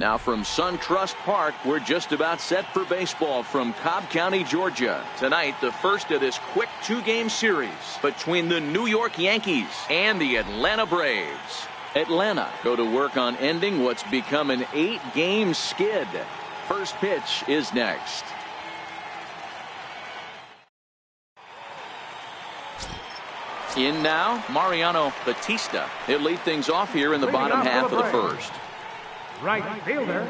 Now from SunTrust Park, we're just about set for baseball from Cobb County, Georgia. Tonight, the first of this quick two-game series between the New York Yankees and the Atlanta Braves. Atlanta go to work on ending what's become an 8-game skid. First pitch is next. In now, Mariano Batista. He'll lead things off here in the bottom half of the first. Right fielder,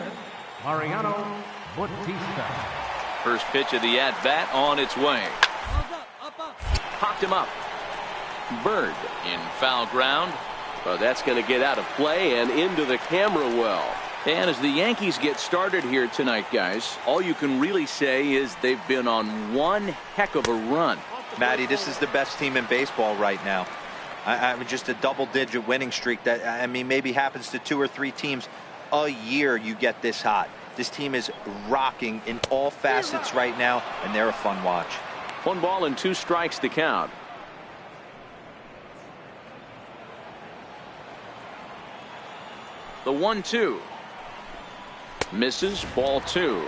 Mariano Batista. First pitch of the at-bat on its way. Popped him up. Bird in foul ground. But that's going to get out of play and into the camera well. And as the Yankees get started here tonight, guys, all you can really say is they've been on one heck of a run. Matty, this is the best team in baseball right now. I mean, just a double-digit winning streak that, I mean, maybe happens to 2 or 3 teams a year. You get this hot. This team is rocking in all facets right now, and they're a fun watch. 1 ball and 2 strikes to count. The 1-2 misses, ball 2.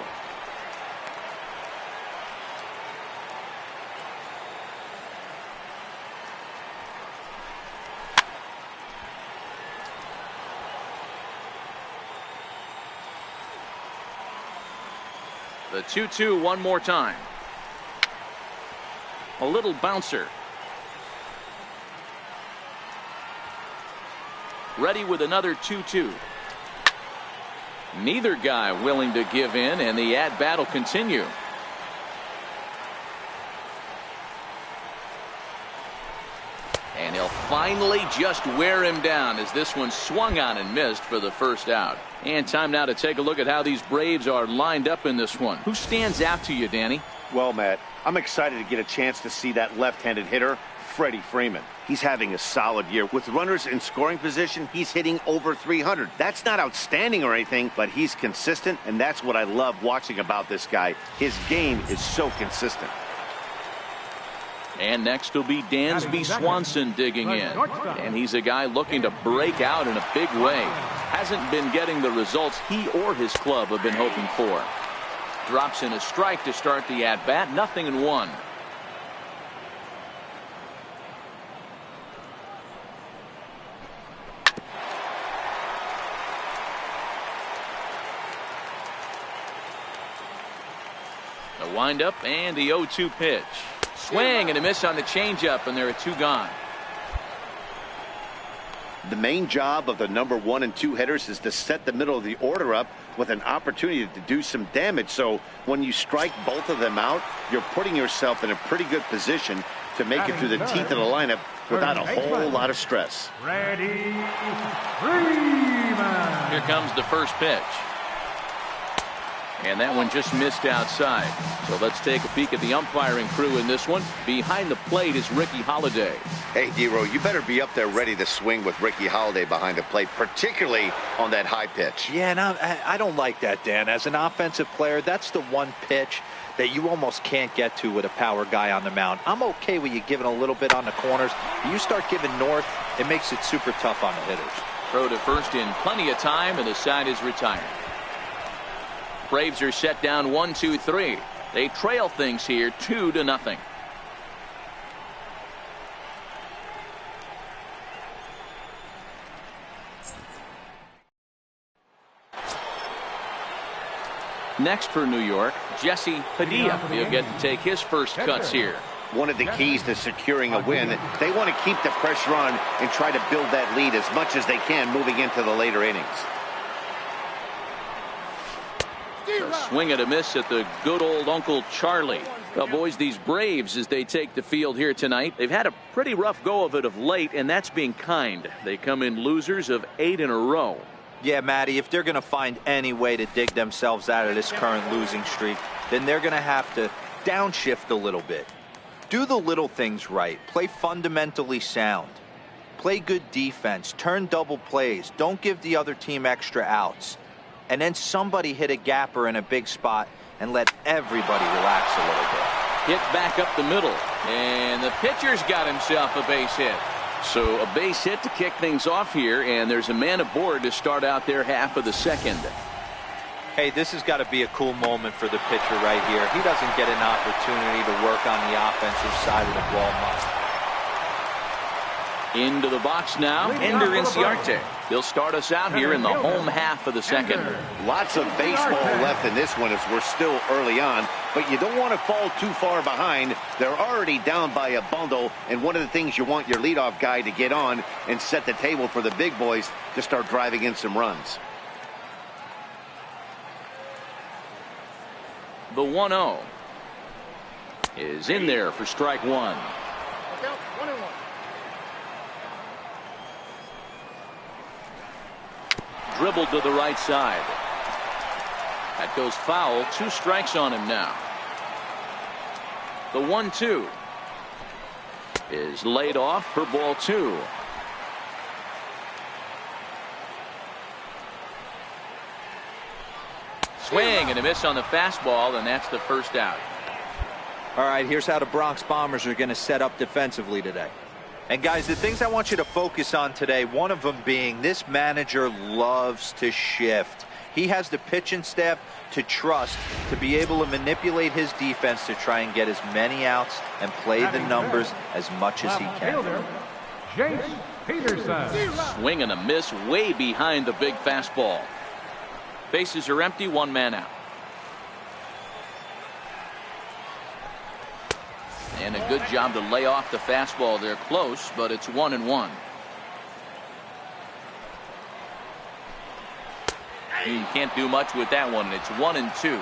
The 2-2 one more time. A little bouncer. Ready with another 2-2. Neither guy willing to give in, and the at-bat will continue. And he'll finally just wear him down as this one swung on and missed for the first out. And time now to take a look at how these Braves are lined up in this one. Who stands out to you, Danny? Well, Matt, I'm excited to get a chance to see that left-handed hitter, Freddie Freeman. He's having a solid year. With runners in scoring position, he's hitting over 300. That's not outstanding or anything, but he's consistent, and that's what I love watching about this guy. His game is so consistent. And next will be Dansby Swanson digging in. And he's a guy looking to break out in a big way. Hasn't been getting the results he or his club have been hoping for. Drops in a strike to start the at-bat. 0-1. The windup and the 0-2 pitch. Swing and a miss on the changeup, and there are 2 gone. The main job of the number 1 and 2 hitters is to set the middle of the order up with an opportunity to do some damage. So when you strike both of them out, you're putting yourself in a pretty good position to make it through the teeth of the lineup without a whole lot of stress. Ready, Freeman. Here comes the first pitch. And that one just missed outside. So let's take a peek at the umpiring crew in this one. Behind the plate is Ricky Holiday. Hey, D-Row, you better be up there ready to swing with Ricky Holiday behind the plate, particularly on that high pitch. Yeah, and I don't like that, Dan. As an offensive player, that's the one pitch that you almost can't get to with a power guy on the mound. I'm okay with you giving a little bit on the corners. You start giving north, it makes it super tough on the hitters. Throw to first in plenty of time, and the side is retired. Braves are set down 1-2-3. They trail things here 2-0. Next for New York, Jesse Padilla. He'll get to take his first cuts here. One of the keys to securing a win, they want to keep the pressure on and try to build that lead as much as they can moving into the later innings. A swing and a miss at the good old Uncle Charlie. Well, boys, these Braves, as they take the field here tonight, they've had a pretty rough go of it of late, and that's being kind. They come in losers of 8 in a row. Yeah, Matty, if they're going to find any way to dig themselves out of this current losing streak, then they're going to have to downshift a little bit. Do the little things right. Play fundamentally sound. Play good defense. Turn double plays. Don't give the other team extra outs. And then somebody hit a gapper in a big spot and let everybody relax a little bit. Hit back up the middle, and the pitcher's got himself a base hit. So a base hit to kick things off here, and there's a man aboard to start out their half of the second. Hey, this has got to be a cool moment for the pitcher right here. He doesn't get an opportunity to work on the offensive side of the ball much. Into the box now, Ender Inciarte. He'll start us out here in the home half of the second. Lots of baseball left in this one as we're still early on, but you don't want to fall too far behind. They're already down by a bundle, and one of the things you want your leadoff guy to get on and set the table for the big boys to start driving in some runs. The 1-0 is in there for strike one. Dribbled to the right side. That goes foul. 2 strikes on him now. The 1-2 is laid off for ball 2. Swing and a miss on the fastball, and that's the first out. All right, here's how the Bronx Bombers are going to set up defensively today. And guys, the things I want you to focus on today, one of them being this manager loves to shift. He has the pitching staff to trust to be able to manipulate his defense to try and get as many outs and play the numbers as much as he can. Jace Peterson. Swing and a miss way behind the big fastball. Bases are empty, 1 man out. And a good job to lay off the fastball there close, but it's 1-1. You can't do much with that one. It's 1-2.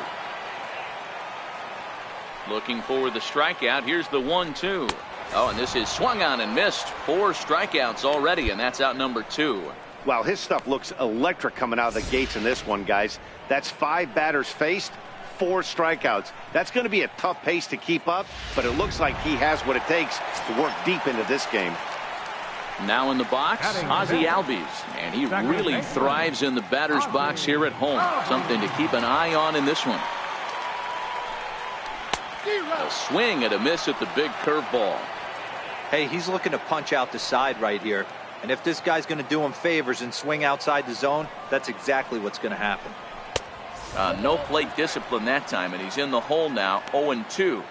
Looking for the strikeout. Here's the 1-2. Oh, and this is swung on and missed. 4 strikeouts already, and that's out number 2. Wow, his stuff looks electric coming out of the gates in this one, guys. That's 5 batters faced, 4 strikeouts. That's going to be a tough pace to keep up, but it looks like he has what it takes to work deep into this game. Now in the box, Ozzie Albies, and he really thrives in the batter's box here at home. Something to keep an eye on in this one. A swing and a miss at the big curveball. Hey, he's looking to punch out the side right here. And if this guy's going to do him favors and swing outside the zone, that's exactly what's going to happen. No plate discipline that time, and he's in the hole now, 0-2.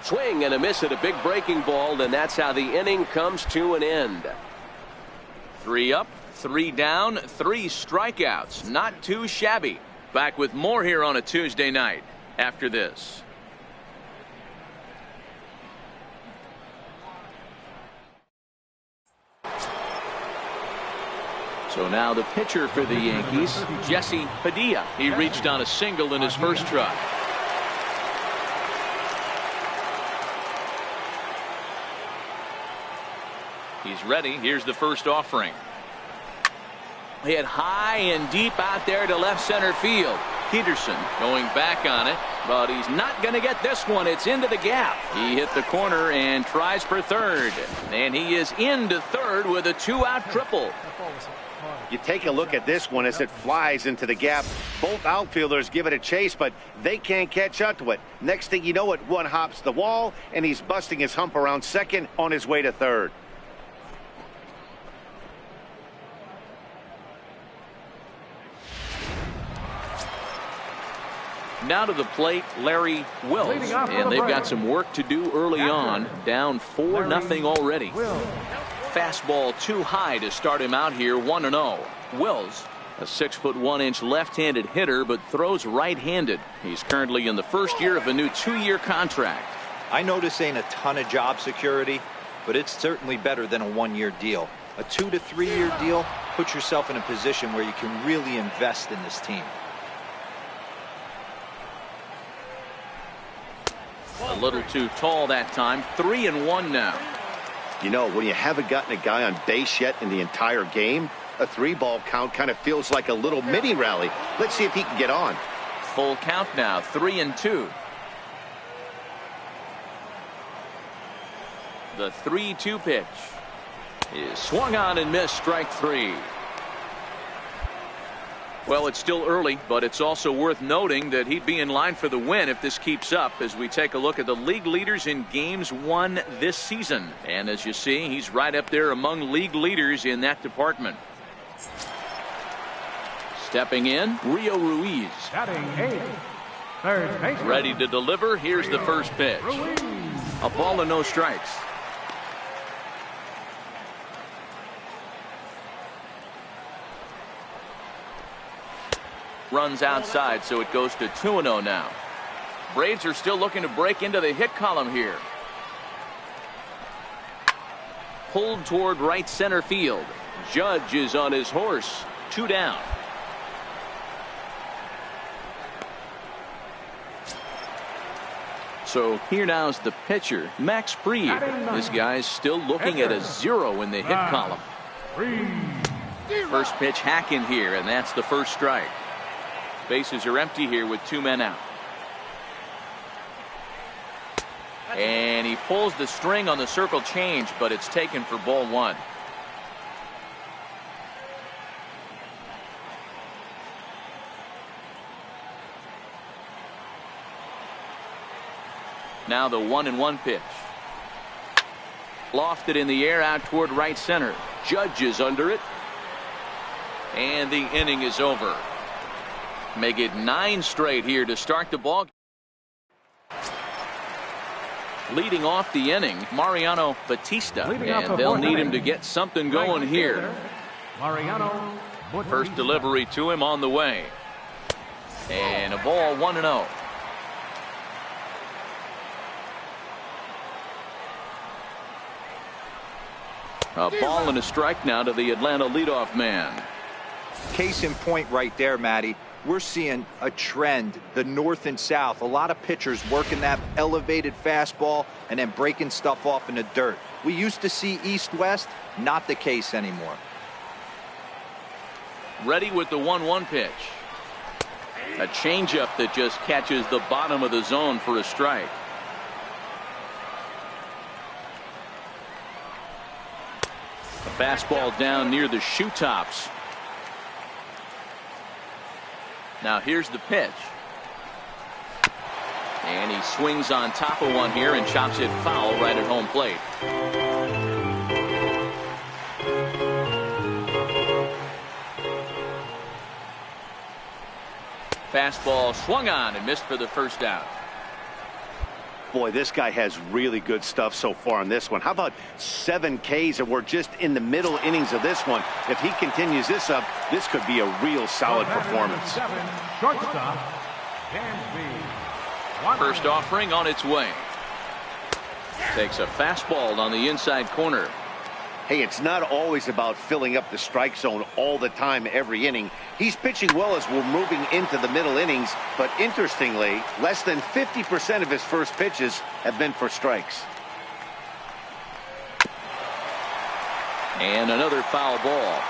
Swing and a miss at a big breaking ball, and that's how the inning comes to an end. 3 up, 3 down, 3 strikeouts. Not too shabby. Back with more here on a Tuesday night after this. So now the pitcher for the Yankees, Jesse Padilla. He reached on a single in his first try. He's ready. Here's the first offering. Hit high and deep out there to left center field. Peterson going back on it, but he's not going to get this one. It's into the gap. He hit the corner and tries for third, and he is into third with a 2-out triple. You take a look at this one as it flies into the gap. Both outfielders give it a chase, but they can't catch up to it. Next thing you know it, one hops the wall, and he's busting his hump around second on his way to third. Now to the plate, Larry Wills, and they've got some work to do early on. Down 4-0 already. Fastball too high to start him out here, 1-0. Wills, a 6'1" left-handed hitter, but throws right-handed. He's currently in the first year of a new 2-year contract. I know this ain't a ton of job security, but it's certainly better than a 1-year deal. A 2 to 3 year deal puts yourself in a position where you can really invest in this team. A little too tall that time. 3-1 now. You know, when you haven't gotten a guy on base yet in the entire game, a 3-ball count kind of feels like a little mini rally. Let's see if he can get on. Full count now, 3-2. The 3-2 pitch is swung on and missed, strike 3. Well, it's still early, but it's also worth noting that he'd be in line for the win if this keeps up as we take a look at the league leaders in games won this season. And as you see, he's right up there among league leaders in that department. Stepping in, Rio Ruiz. Batting 8th, third baseman. Ready to deliver. Here's the first pitch. Ruiz. A ball and no strikes. Runs outside, so it goes to 2-0 now. Braves are still looking to break into the hit column here. Pulled toward right center field. Judge is on his horse. 2 down. So here now's the pitcher, Max Fried. This guy's still looking at a 0 in the hit column. First pitch hacking here, and that's the first strike. Bases are empty here with 2 men out. And he pulls the string on the circle change, but it's taken for ball 1. Now the 1-1 pitch. Lofted in the air out toward right center. Judge is under it. And the inning is over. Make it 9 straight here to start the ball. Leading off the inning, Mariano Batista, and they'll need him to get something going here. Mariano. First delivery to him on the way. And a ball 1-0. A ball and a strike now to the Atlanta leadoff man. Case in point right there, Matty. We're seeing a trend, the north and south. A lot of pitchers working that elevated fastball and then breaking stuff off in the dirt. We used to see east-west, not the case anymore. Ready with the 1-1 pitch. A changeup that just catches the bottom of the zone for a strike. A fastball down near the shoe tops. Now here's the pitch. And he swings on top of one here and chops it foul right at home plate. Fastball swung on and missed for the first out. Boy, this guy has really good stuff so far on this one. How about 7 Ks, and we're just in the middle innings of this one. If he continues this up, this could be a real solid performance. Shortstop, First offering on its way. Takes a fastball on the inside corner. Hey, it's not always about filling up the strike zone all the time every inning. He's pitching well as we're moving into the middle innings, but interestingly, less than 50% of his first pitches have been for strikes. And another foul ball.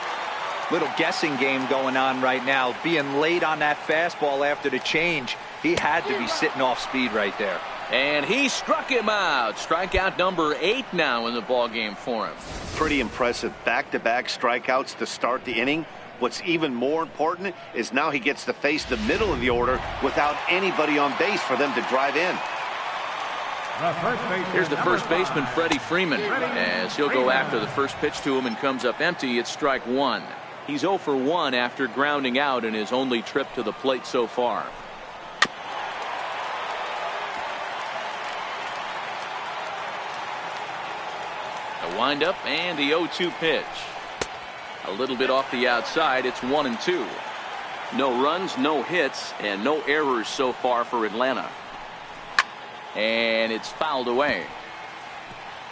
Little guessing game going on right now. Being late on that fastball after the change, he had to be sitting off speed right there. And he struck him out. Strikeout number 8 now in the ball game for him. Pretty impressive back-to-back strikeouts to start the inning. What's even more important is now he gets to face the middle of the order without anybody on base for them to drive in. Here's the first baseman, Freddie Freeman, as he'll go after the first pitch to him and comes up empty. It's strike 1. He's 0 for 1 after grounding out in his only trip to the plate so far. The windup and the 0-2 pitch. A little bit off the outside. It's 1-2. No runs, no hits, and no errors so far for Atlanta. And it's fouled away.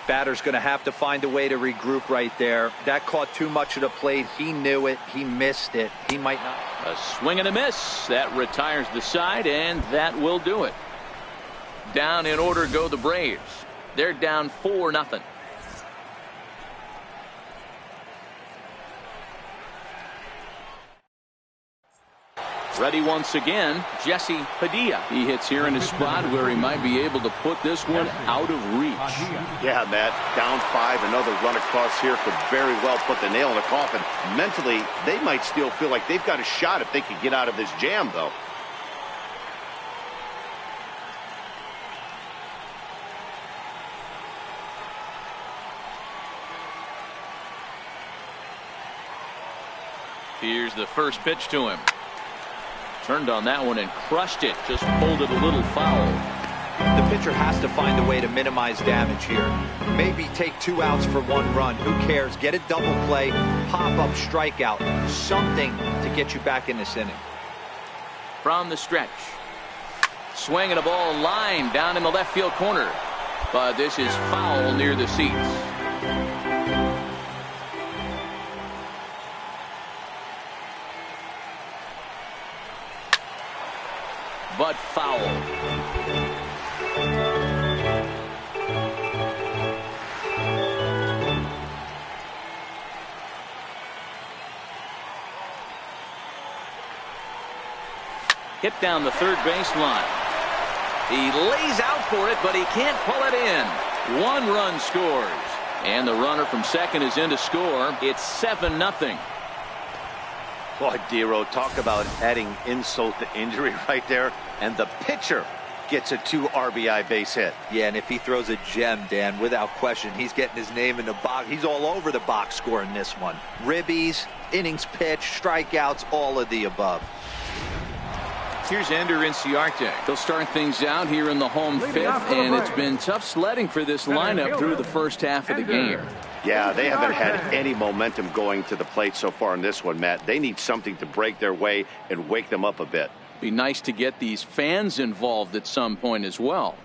Batter's going to have to find a way to regroup right there. That caught too much of the plate. He knew it. He missed it. He might not. A swing and a miss. That retires the side, and that will do it. Down in order go the Braves. They're down 4-0. Ready once again, Jesse Padilla. He hits here in a spot where he might be able to put this one out of reach. Yeah, Matt, down 5, another run across here could very well put the nail in the coffin. Mentally, they might still feel like they've got a shot if they could get out of this jam, though. Here's the first pitch to him. Turned on that one and crushed it. Just pulled it a little foul. The pitcher has to find a way to minimize damage here. Maybe take 2 outs for 1 run. Who cares? Get a double play, pop up, strikeout. Something to get you back in this inning. From the stretch. Swinging a ball line down in the left field corner. But this is foul near the seats. But foul. Hit down the third baseline. He lays out for it, but he can't pull it in. 1 run scores. And the runner from second is in to score. It's 7-0. Boy, Dero, talk about adding insult to injury right there. And the pitcher gets a 2 RBI base hit. Yeah, and if he throws a gem, Dan, without question, he's getting his name in the box. He's all over the box score in this one. Ribbies, innings pitched, strikeouts, all of the above. Here's Ender Inciarte. He'll start things out here in the home 5th, and it's been tough sledding for this lineup through the first half of the game. Yeah, they haven't had any momentum going to the plate so far in this one, Matt. They need something to break their way and wake them up a bit. Be nice to get these fans involved at some point as well.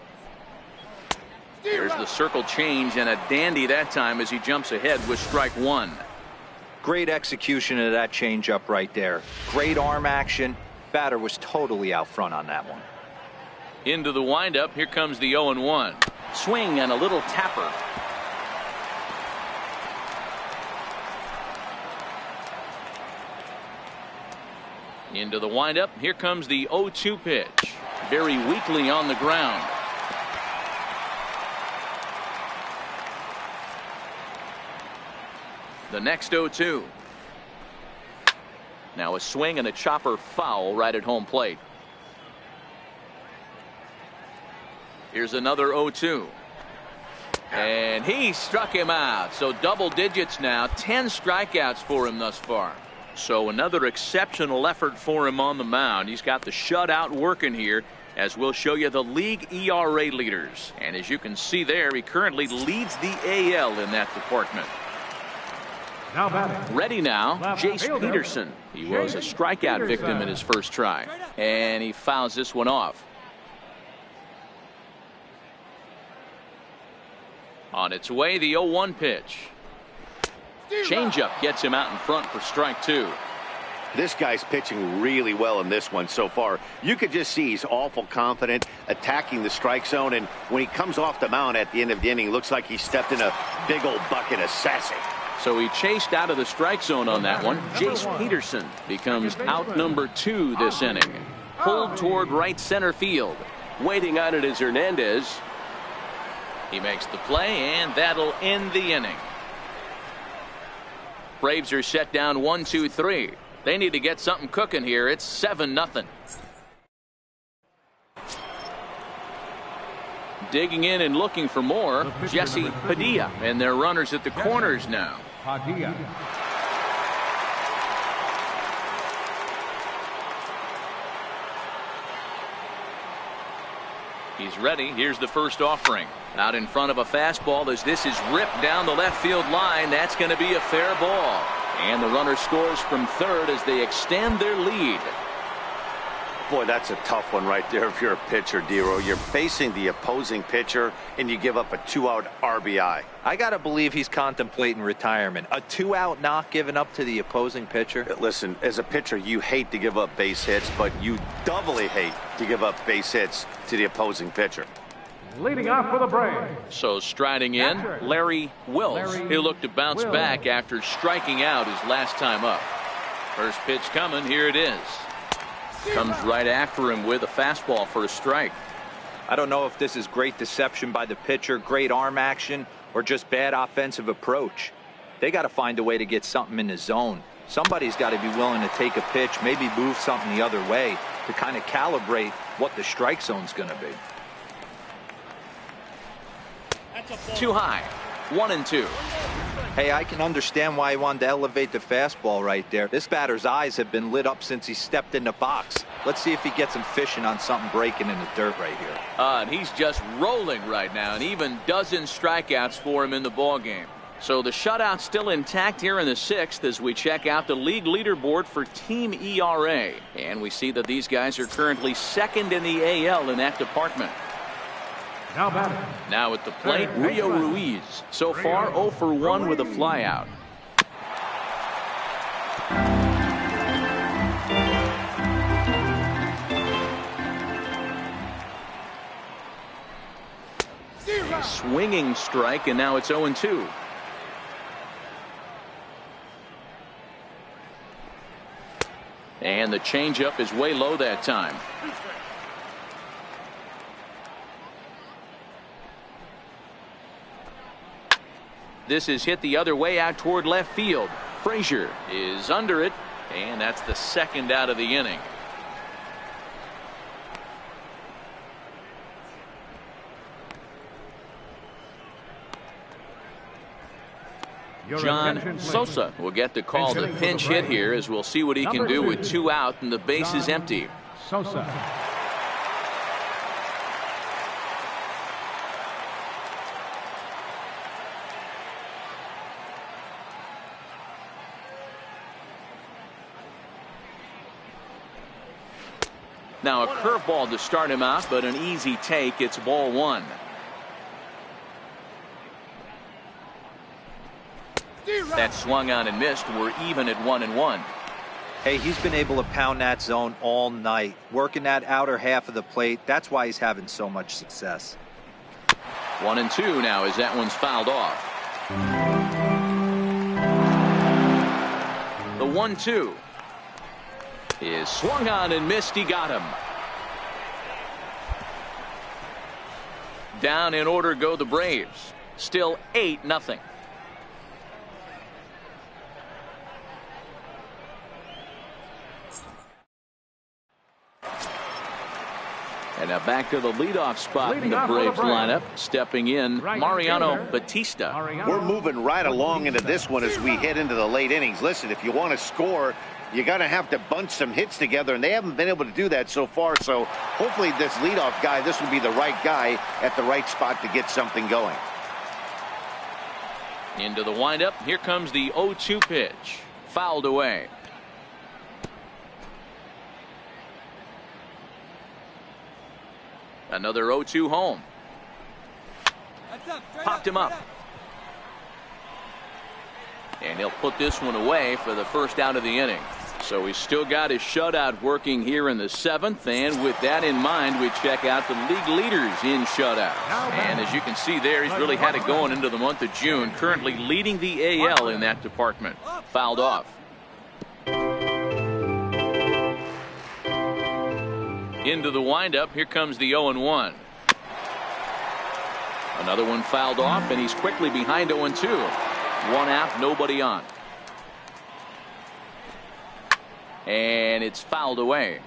There's the circle change, and a dandy that time as he jumps ahead with strike 1. Great execution of that changeup right there. Great arm action. Batter was totally out front on that one. Into the windup. Here comes the 0-1. Swing and a little tapper. Into the windup. Here comes the 0-2 pitch. Very weakly on the ground. The next 0-2. Now a swing and a chopper foul right at home plate. Here's another 0-2. And he struck him out. So double digits now. 10 strikeouts for him thus far. So another exceptional effort for him on the mound. He's got the shutout working here, as we'll show you the league ERA leaders. And as you can see there, he currently leads the AL in that department. Now batting. Ready now, Jace Peterson. He was a strikeout victim in his first try. And he fouls this one off. On its way, the 0-1 pitch. Changeup gets him out in front for strike 2. This guy's pitching really well in this one so far. You could just see he's awful confident attacking the strike zone, and when he comes off the mound at the end of the inning, looks like he stepped in a big old bucket of sassy. So he chased out of the strike zone on that one. Jace Peterson becomes out number 2 this inning. Pulled toward right center field. Waiting on it is Hernandez. He makes the play, and that'll end the inning. Braves are set down 1-2-3. They need to get something cooking here. It's 7-0. Digging in and looking for more, Jesse Padilla, and their runners at the corners now. Padilla. He's ready. Here's the first offering. Out in front of a fastball as this is ripped down the left field line. That's going to be a fair ball. And the runner scores from third as they extend their lead. Boy, that's a tough one right there if you're a pitcher, Dero. You're facing the opposing pitcher, and you give up a 2-out RBI. I got to believe he's contemplating retirement. A 2-out knock given up to the opposing pitcher. Listen, as a pitcher, you hate to give up base hits, but you doubly hate to give up base hits to the opposing pitcher. Leading off for the Braves. So striding in, Larry Wills. He'll look to bounce back after striking out his last time up. First pitch coming. Here it is. Comes right after him with a fastball for a strike. I don't know if this is great deception by the pitcher, great arm action, or just bad offensive approach. They got to find a way to get something in the zone. Somebody's got to be willing to take a pitch, maybe move something the other way to kind of calibrate what the strike zone's going to be. Too high. 1-2. Hey, I can understand why he wanted to elevate the fastball right there. This batter's eyes have been lit up since he stepped in the box. Let's see if he gets him fishing on something breaking in the dirt right here. And he's just rolling right now, and even dozen strikeouts for him in the ballgame. So the shutout's still intact here in the 6th as we check out the league leaderboard for team ERA. And we see that these guys are currently 2nd in the AL in that department. Now batting. Now at the plate, Rio Ruiz. So far 0 for 1 with a flyout. A swinging strike, and now it's 0-2. And the changeup is way low that time. This is hit the other way out toward left field. Frazier is under it, and that's the 2nd out of the inning. John Sosa will get the call to pinch hit here, as we'll see what he can do with 2 out and the base is empty. Sosa. Now a curveball to start him out, but an easy take. It's ball 1. That swung on and missed. We're even at 1-1. Hey, he's been able to pound that zone all night, working that outer half of the plate. That's why he's having so much success. 1-2 now as that one's fouled off. The 1-2 is swung on and missed. He got him. Down in order go the Braves. Still 8-0. And now back to the leadoff spot in the Braves lineup. Stepping in, Mariano Batista. We're moving right along into this one as we head into the late innings. Listen, if you want to score, you're going to have to bunch some hits together, and they haven't been able to do that so far. So hopefully this leadoff guy, this will be the right guy at the right spot to get something going. Into the windup. Here comes the 0-2 pitch. Fouled away. Another 0-2 home. Popped him up. And he'll put this one away for the 1st out of the inning. So he's still got his shutout working here in the 7th. And with that in mind, we check out the league leaders in shutouts. And as you can see there, he's really had it going into the month of June. Currently leading the AL in that department. Fouled off. Into the windup. Here comes the 0-1. Another one fouled off, and he's quickly behind 0-2. 1 out, nobody on. And it's fouled away.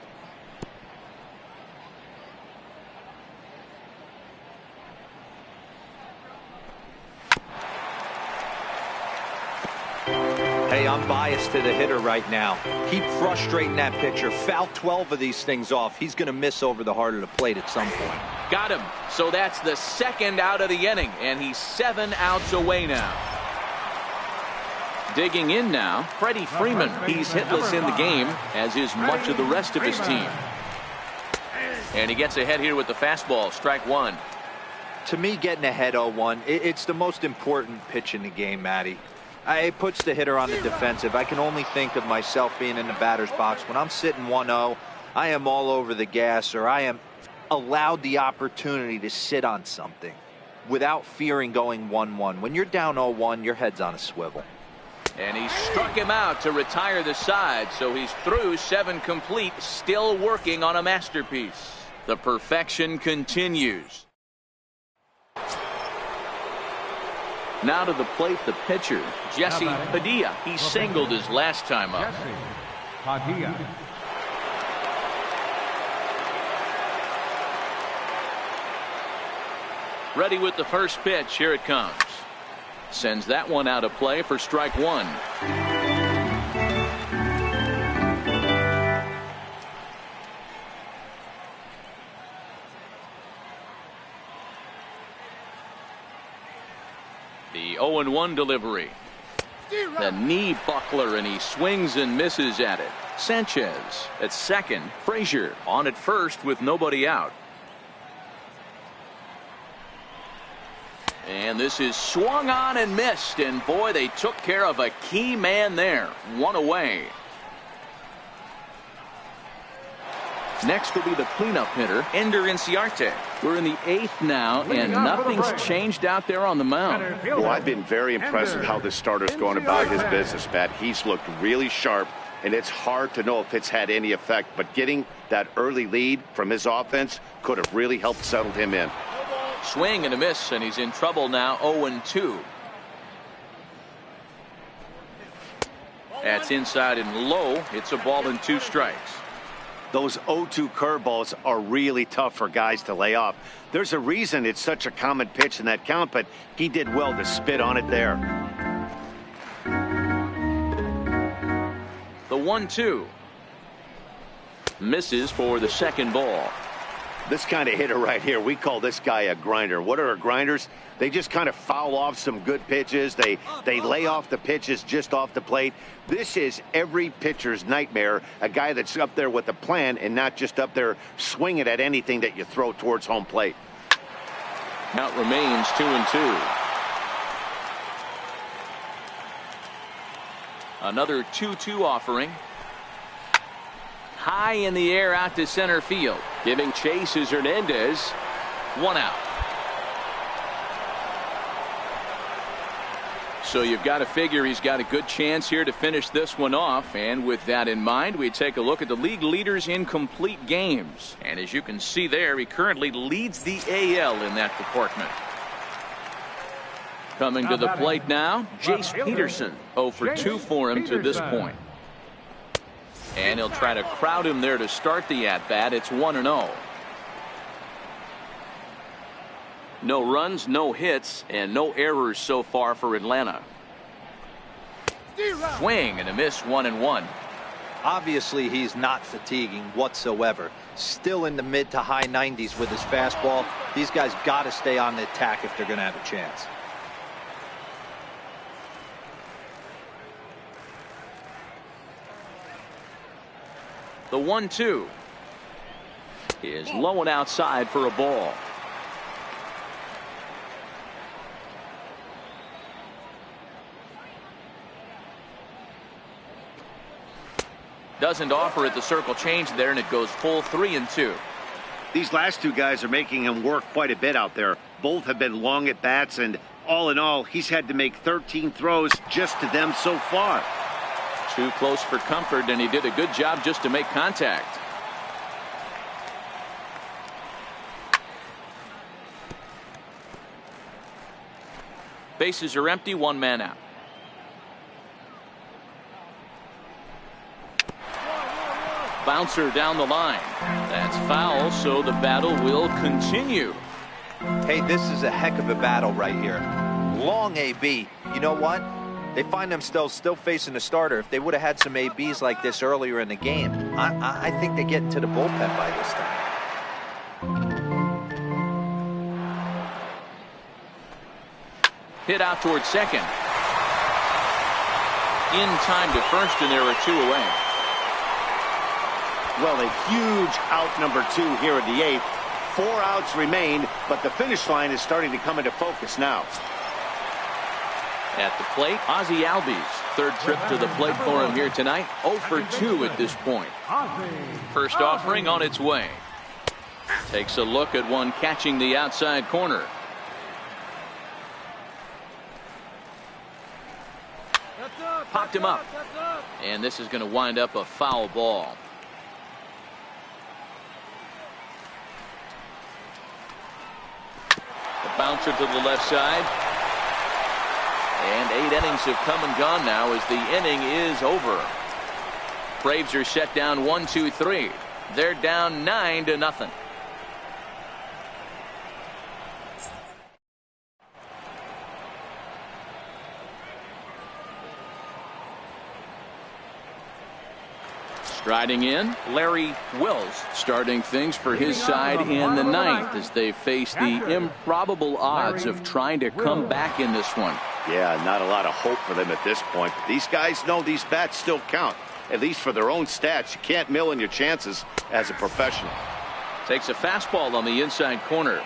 Hey, I'm biased to the hitter right now. Keep frustrating that pitcher. Foul 12 of these things off. He's going to miss over the heart of the plate at some point. Got him. So that's the 2nd out of the inning, and he's 7 outs away now. Digging in now, Freddie Freeman. He's hitless in the game, as is much of the rest of his team. And he gets ahead here with the fastball. Strike 1. To me, getting ahead 0-1, it's the most important pitch in the game, Matty. It puts the hitter on the defensive. I can only think of myself being in the batter's box. When I'm sitting 1-0, I am all over the gas, or I am allowed the opportunity to sit on something without fearing going 1-1. When you're down 0-1, your head's on a swivel. And he struck him out to retire the side, so he's through 7 complete, still working on a masterpiece. The perfection continues. Now to the plate, the pitcher, Jesse Padilla. He singled his last time up. Jesse Padilla. Ready with the first pitch. Here it comes. Sends that one out of play for strike 1. The 0-1 delivery. The knee buckler, and he swings and misses at it. Sanchez at second. Frazier on at first with nobody out. And this is swung on and missed, and boy, they took care of a key man there. 1 away. Next will be the cleanup hitter, Ender Inciarte. We're in the 8th now, and nothing's changed out there on the mound. Well, I've been very impressed with how this starter's going about his business, Pat. He's looked really sharp, and it's hard to know if it's had any effect, but getting that early lead from his offense could have really helped settle him in. Swing and a miss, and he's in trouble now. 0-2. That's inside and low. It's a ball and 2 strikes. Those 0-2 curveballs are really tough for guys to lay off. There's a reason it's such a common pitch in that count, but he did well to spit on it there. The 1-2. Misses for the second ball. This kind of hitter right here, we call this guy a grinder. What are grinders? They just kind of foul off some good pitches. They lay off the pitches just off the plate. This is every pitcher's nightmare, a guy that's up there with a plan and not just up there swinging at anything that you throw towards home plate. Count remains 2-2. Another 2-2 offering. High in the air out to center field. Giving chase is Hernandez. 1 out. So you've got to figure he's got a good chance here to finish this one off. And with that in mind, we take a look at the league leaders in complete games. And as you can see there, he currently leads the AL in that department. Coming to the plate now, Jace Peterson. 0 for 2 for him to this point. And he'll try to crowd him there to start the at-bat. It's 1-0. No runs, no hits, and no errors so far for Atlanta. Swing and a miss. 1-1. Obviously, he's not fatiguing whatsoever. Still in the mid to high 90s with his fastball. These guys got to stay on the attack if they're going to have a chance. The 1-2 is low and outside for a ball. Doesn't offer it the circle change there, and it goes full 3-2. These last 2 guys are making him work quite a bit out there. Both have been long at bats, and all in all, he's had to make 13 throws just to them so far. Too close for comfort, and he did a good job just to make contact. Bases are empty, 1 man out. Bouncer down the line. That's foul, so the battle will continue. Hey, this is a heck of a battle right here. Long AB. You know what? They find themselves still facing a starter. If they would have had some ABs like this earlier in the game, I think they get into the bullpen by this time. Hit out towards second. In time to first, and there are 2 away. Well, a huge out number 2 here in the 8th. 4 outs remain, but the finish line is starting to come into focus now. At the plate, Ozzie Albies. 3rd trip to the plate for him here tonight. 0 for 2 at this point. First offering on its way. Takes a look at one catching the outside corner. Popped him up. And this is going to wind up a foul ball. The bouncer to the left side. And 8 innings have come and gone now as the inning is over. Braves are set down 1-2-3. They're down 9-0. Striding in, Larry Wills, starting things for his side in the 9th as they face the improbable odds of trying to come back in this one. Yeah, not a lot of hope for them at this point. But these guys know these bats still count, at least for their own stats. You can't mill in your chances as a professional. Takes a fastball on the inside corner.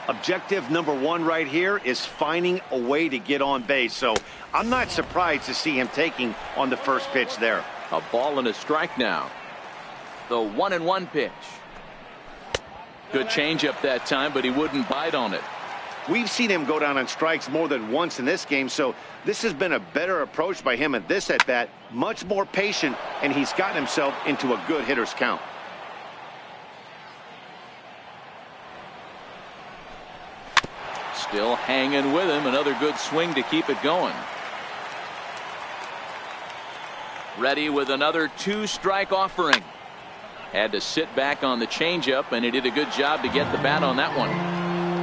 Objective number 1 right here is finding a way to get on base. So I'm not surprised to see him taking on the first pitch there. A ball and a strike now. The 1-1 pitch. Good changeup that time, but he wouldn't bite on it. We've seen him go down on strikes more than once in this game, so this has been a better approach by him at this at-bat. Much more patient, and he's gotten himself into a good hitter's count. Still hanging with him. Another good swing to keep it going. Ready with another 2-strike offering. Had to sit back on the changeup, and he did a good job to get the bat on that one.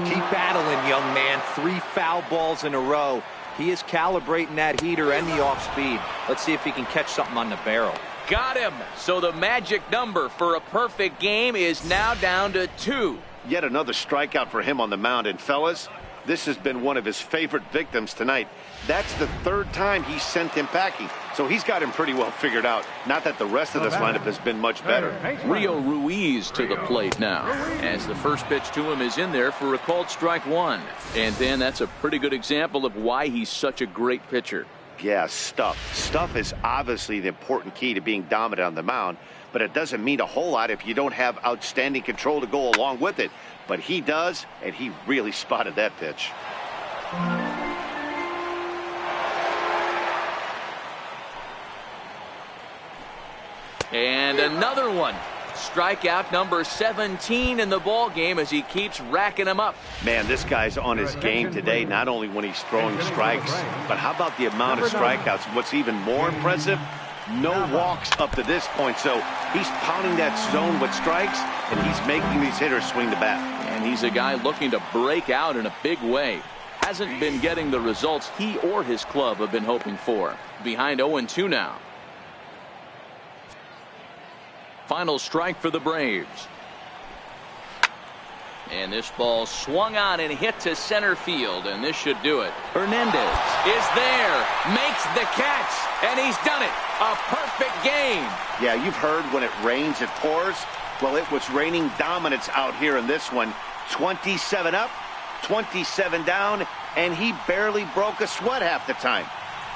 Keep battling, young man. 3 foul balls in a row. He is calibrating that heater and the off-speed. Let's see if he can catch something on the barrel. Got him. So the magic number for a perfect game is now down to 2. Yet another strikeout for him on the mound. And fellas, this has been one of his favorite victims tonight. That's the 3rd time he sent him packing. So he's got him pretty well figured out. Not that the rest of this lineup has been much better. Rio Ruiz to the plate now, as the first pitch to him is in there for a called strike 1. And then that's a pretty good example of why he's such a great pitcher. Yeah, stuff. Stuff is obviously the important key to being dominant on the mound, but it doesn't mean a whole lot if you don't have outstanding control to go along with it. But he does, and he really spotted that pitch. And another one. Strikeout number 17 in the ball game as he keeps racking them up. Man, this guy's on his game today, not only when he's throwing strikes, but how about the amount of strikeouts? What's even more impressive, no walks up to this point. So he's pounding that zone with strikes, and he's making these hitters swing the bat. And he's a guy looking to break out in a big way. Hasn't been getting the results he or his club have been hoping for. Behind 0-2 now. Final strike for the Braves. And this ball swung on and hit to center field, and this should do it. Hernandez is there, makes the catch, and he's done it. A perfect game. Yeah, you've heard when it rains, it pours. Well, it was raining dominance out here in this one. 27 up, 27 down, and he barely broke a sweat half the time.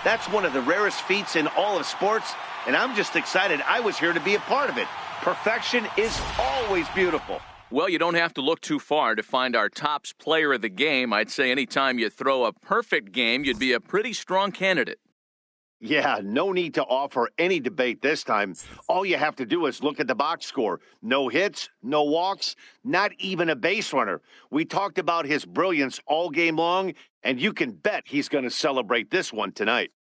That's one of the rarest feats in all of sports, and I'm just excited I was here to be a part of it. Perfection is always beautiful. Well, you don't have to look too far to find our tops player of the game. I'd say anytime you throw a perfect game, you'd be a pretty strong candidate. Yeah, no need to offer any debate this time. All you have to do is look at the box score. No hits, no walks, not even a base runner. We talked about his brilliance all game long, and you can bet he's going to celebrate this one tonight.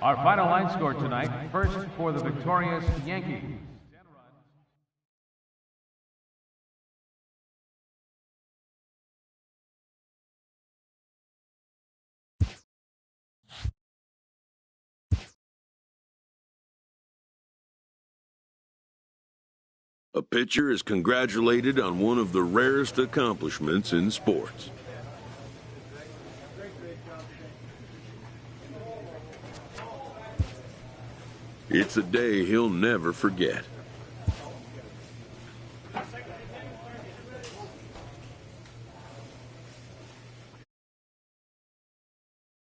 Our final line score tonight, first for the victorious Yankees. A pitcher is congratulated on one of the rarest accomplishments in sports. It's a day he'll never forget.